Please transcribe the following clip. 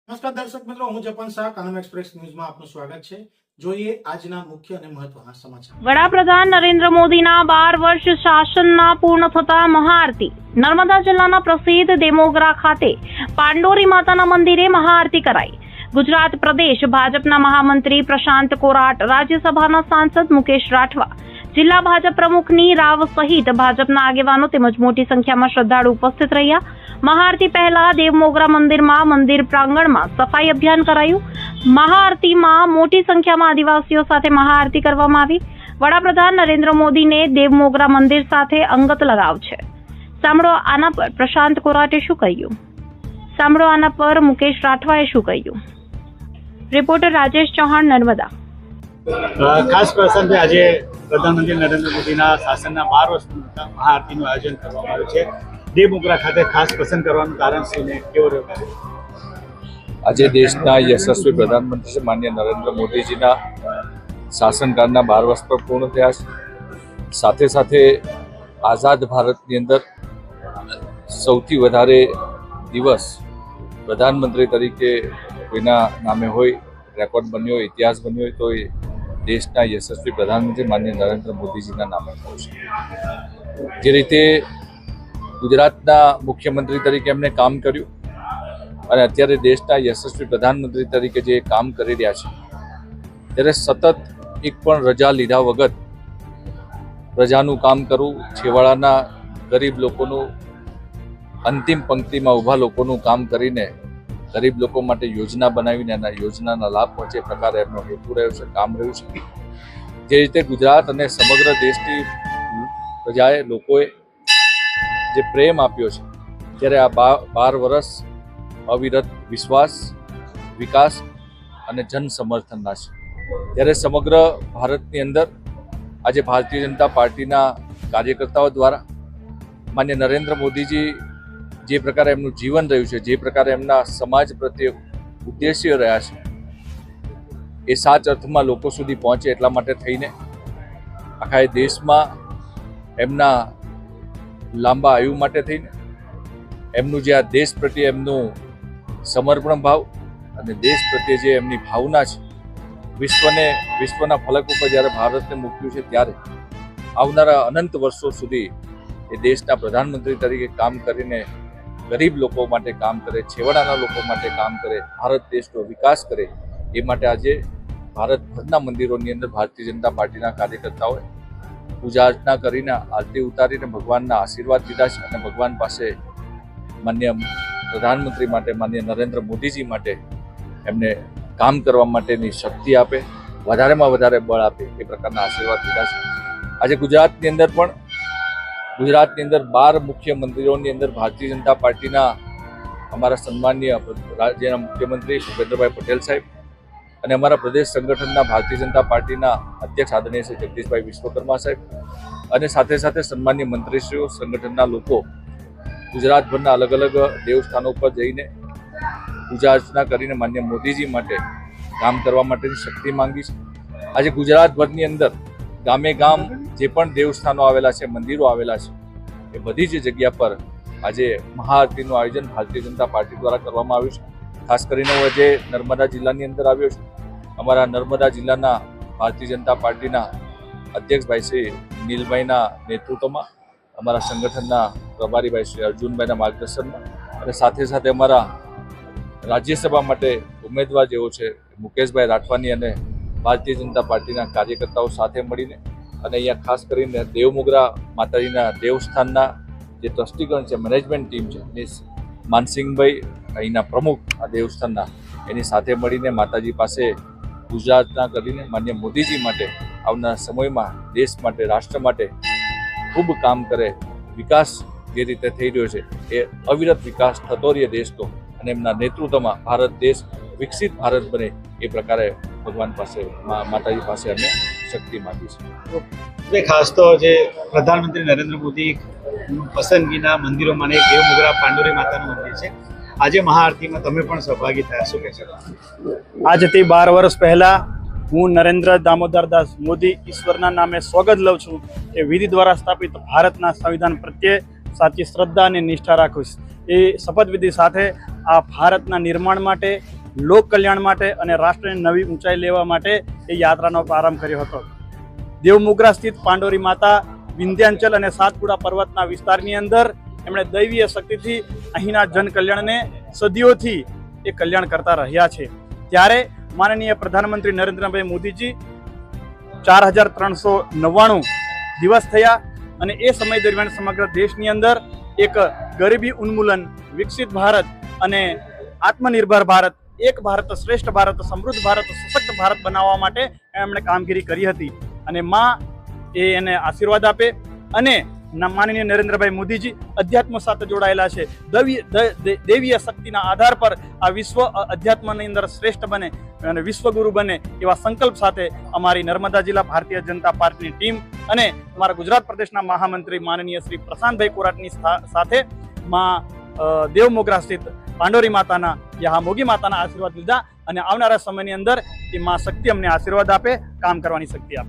નમસ્કાર દર્શક મિત્રો, હું જપન શાહ, કાનમ એક્સપ્રેસ ન્યૂઝમાં આપનું સ્વાગત છે। જોઈએ આજના મુખ્ય અને મહત્વના સમાચાર। વડાપ્રધાન નરેન્દ્ર મોદીના 12 વર્ષ શાસનના પૂર્ણ થતા મહાઆરતી। નર્મદા જિલ્લાના પ્રસિદ્ધ દેમોગરા ખાતે પાંડોરી માતાના મંદિરે મહાઆરતી કરાઈ। ગુજરાત પ્રદેશ ભાજપના મહામંત્રી પ્રશાંત કોરાટ, રાજ્યસભાના સાંસદ મુકેશ રાઠવા, જિલ્લા ભાજપ પ્રમુખની રાવ સહિત ભાજપના આગેવાનો તેમજ મોટી સંખ્યામાં શ્રદ્ધાળુ ઉપસ્થિત રહ્યા। મહાઆરતી પહેલા દેવમોગરા મંદિરમાં મંદિર પ્રાંગણમાં સફાઈ અભિયાન કરાયું। મહાઆરતીમાં મોટી સંખ્યામાં આદિવાસીઓ સાથે મહાઆરતી કરવામાં આવી। વડાપ્રધાન નરેન્દ્ર મોદીને દેવમોગરા મંદિર સાથે અંગત લગાવ છે। સાંભળો આના પર પ્રશાંત કોરાટે શું કહ્યું, સાંભળો આના પર મુકેશ રાઠવાએ શું કહ્યું। રિપોર્ટર રાજેશ ચૌહાણ, નર્મદા। ખાસ પ્રસંગે આજે પ્રધાનમંત્રી નરેન્દ્ર મોદીના શાસનના 12 વર્ષ મહાઆરતીનું આયોજન કરવામાં આવ્યું છે। દેવમોગરા ખાતે ખાસ પસંદ કરવાનું કારણ શું ને કેવો રહ્યો? આજે દેશના યશસ્વી પ્રધાનમંત્રી શ્રી માનનીય નરેન્દ્ર મોદીજીના શાસનકાળના 12 વર્ષ પર પૂર્ણ થયા છે। સાથે સાથે આઝાદ ભારતની અંદર સૌથી વધારે દિવસ પ્રધાનમંત્રી તરીકે કોઈના નામે હોય, રેકોર્ડ બન્યો હોય, ઇતિહાસ બન્યો હોય તો એ દેશના યશસ્વી પ્રધાનમંત્રી માનનીય નરેન્દ્ર મોદીજીના નામે થયો છે। જે રીતે ગુજરાતના મુખ્યમંત્રી તરીકે એમણે કામ કર્યું અને અત્યારે દેશના યશસ્વી પ્રધાનમંત્રી તરીકે જે કામ કરી રહ્યા છે, ત્યારે સતત એક પણ રજા લીધા વગર પ્રજાનું કામ કરવું, છેવાડાના ગરીબ લોકોનું, અંતિમ પંક્તિમાં ઊભા લોકોનું કામ કરીને ગરીબ લોકો માટે યોજના બનાવીને એના યોજનાના લાભ પહોંચે પ્રકારે એમનો હેતુ રહ્યો છે, કામ રહ્યું છે। જે રીતે ગુજરાત અને સમગ્ર દેશની પ્રજાએ, લોકોએ જે પ્રેમ આપ્યો છે, ત્યારે આ 12 વર્ષ અવિરત વિશ્વાસ, વિકાસ અને જન સમર્થનના છે। ત્યારે સમગ્ર ભારતની અંદર આજે ભારતીય જનતા પાર્ટીના કાર્યકર્તાઓ દ્વારા માન્ય નરેન્દ્ર મોદીજી જે પ્રકારે એમનું જીવન રહ્યું છે, જે પ્રકારે એમના સમાજ પ્રત્યે ઉદ્દેશ્ય રહ્યા છે, એ સાચા અર્થમાં લોકો સુધી પહોંચે એટલા માટે થઈને આખા દેશમાં એમના લાંબા આયુ માટે થઈને એમનું જે આ દેશ પ્રત્યે એમનું સમર્પણ ભાવ અને દેશ પ્રત્યે જે એમની ભાવના છે, વિશ્વના ફલક ઉપર જ્યારે ભારતને મૂક્યું છે, ત્યારે આવનારા અનંત વર્ષો સુધી એ દેશના પ્રધાનમંત્રી તરીકે કામ કરીને ગરીબ લોકો માટે કામ કરે, છેવાડાના લોકો માટે કામ કરે, ભારત દેશનો વિકાસ કરે, એ માટે આજે ભારતભરના મંદિરોની અંદર ભારતીય જનતા પાર્ટીના કાર્યકર્તાઓએ પૂજા અર્ચના કરીને, આરતી ઉતારીને ભગવાનના આશીર્વાદ લીધા છે અને ભગવાન પાસે માન્ય પ્રધાનમંત્રી માટે, માન્ય નરેન્દ્ર મોદીજી માટે એમને કામ કરવા માટેની શક્તિ આપે, વધારેમાં વધારે બળ આપે એ પ્રકારના આશીર્વાદ લીધા છે। આજે ગુજરાતની અંદર 12 મુખ્ય મંદિરોની અંદર ભારતીય જનતા પાર્ટીના અમારા સન્માનીય રાજ્યના મુખ્યમંત્રી ભૂપેન્દ્રભાઈ પટેલ સાહેબ અને અમારા પ્રદેશ સંગઠનના ભારતીય જનતા પાર્ટીના અધ્યક્ષ આદરણીય શ્રી જગદીશભાઈ વિશ્વકર્મા સાહેબ અને સાથે સાથે સન્માનીય મંત્રીશ્રીઓ, સંગઠનના લોકો ગુજરાતભરના અલગ અલગ દેવસ્થાનો પર જઈને પૂજા અર્ચના કરીને માન્ય મોદીજી માટે કામ કરવા માટેની શક્તિ માંગી છે। આજે ગુજરાતભરની અંદર ગામે ગામ જે પણ દેવસ્થાનો આવેલા છે, મંદિરો આવેલા છે, એ બધી જ જગ્યા પર આજે મહાઆરતીનું આયોજન ભારતીય જનતા પાર્ટી દ્વારા કરવામાં આવ્યું છે। ખાસ કરીને હું આજે નર્મદા જિલ્લાની અંદર આવ્યો છું। અમારા નર્મદા જિલ્લાના ભારતીય જનતા પાર્ટીના અધ્યક્ષભાઈ શ્રી નીલભાઈના નેતૃત્વમાં, અમારા સંગઠનના પ્રભારીભાઈ શ્રી અર્જુનભાઈના માર્ગદર્શનમાં અને સાથે સાથે અમારા રાજ્યસભા માટે ઉમેદવાર જેવો છે મુકેશભાઈ રાઠવાની અને ભારતીય જનતા પાર્ટીના કાર્યકર્તાઓ સાથે મળીને અને અહીંયા ખાસ કરીને દેવમોગરા માતાજીના દેવસ્થાનના જે ટ્રસ્ટીગણ છે, મેનેજમેન્ટ ટીમ છે, માનસિંહભાઈ અહીંના પ્રમુખ આ દેવસ્થાનના, એની સાથે મળીને માતાજી પાસે પૂજા અર્ચના કરીને માન્ય મોદીજી માટે આવનારા સમયમાં દેશ માટે, રાષ્ટ્ર માટે ખૂબ કામ કરે, વિકાસ જે રીતે થઈ રહ્યો છે એ અવિરત વિકાસ થતો રહે દેશનો અને એમના નેતૃત્વમાં ભારત દેશ વિકસિત ભારત બને એ પ્રકારે ભગવાન પાસે, માતાજી પાસે અમે શક્તિ માંગી છે। ખાસ તો જે પ્રધાનમંત્રી નરેન્દ્ર મોદી પસંદગીના મંદિરોમાં એક દેવમોગરા પાંડોરી માતાનું મંદિર છે। આજે મહાઆરતીમાં તમે પણ સહભાગી થયા, શું કહેશો? આજથી 12 વર્ષ પહેલા હું નરેન્દ્ર દામોદરદાસ મોદી ઈશ્વરના નામે સ્વાગત લઉં છું કે વિધિ દ્વારા સ્થાપિત ભારતના સંવિધાન પ્રત્યે સાચી શ્રદ્ધા અને નિષ્ઠા રાખું છું। એ શપથવિધિ સાથે આ ભારતના નિર્માણ માટે લોક કલ્યાણ માટે અને રાષ્ટ્રને નવી ઊંચાઈ લેવા માટે એ યાત્રાનો પ્રારંભ કર્યો હતો. દેવમોગરા સ્થિત પાંડોરી માતા વિંધ્યાંચલ અને સાતપુડા પર્વતના વિસ્તારની અંદર એમણે દૈવીય શક્તિથી અહીંના જન કલ્યાણને સદીઓથી એ કલ્યાણ કરતા રહ્યા છે. ત્યારે માનનીય પ્રધાનમંત્રી નરેન્દ્રભાઈ મોદીજી 4399 દિવસ થયા અને એ સમય દરમિયાન સમગ્ર દેશની અંદર એક ગરીબી ઉન્મૂલન, વિકસિત ભારત અને આત્મનિર્ભર ભારત, એક ભારત શ્રેષ્ઠ ભારત, સમૃદ્ધ ભારત, સશક્ત ભારત બનાવવા માટે એમણે કામગીરી કરી હતી. અને માં એને આશીર્વાદ આપે અને માનનીય નરેન્દ્રભાઈ મોદીજી અધ્યાત્મ સાથે જોડાયેલા છે. દૈવીય શક્તિના આધાર પર આ વિશ્વ અધ્યાત્મની અંદર શ્રેષ્ઠ બને અને વિશ્વગુરુ બને એવા સંકલ્પ સાથે અમારી નર્મદા જિલ્લા ભારતીય જનતા પાર્ટીની ટીમ અને અમારા ગુજરાત પ્રદેશના મહામંત્રી માનનીય શ્રી પ્રશાંતભાઈ કોરાટની સાથે માં દેવમોગરા સ્થિત પાંડોરી માતાના યહામોગી માતાના આશીર્વાદ લીધા અને આવનારા સમયની અંદર એ માં શક્તિ અમને આશીર્વાદ આપે, કામ કરવાની શક્તિ આપે.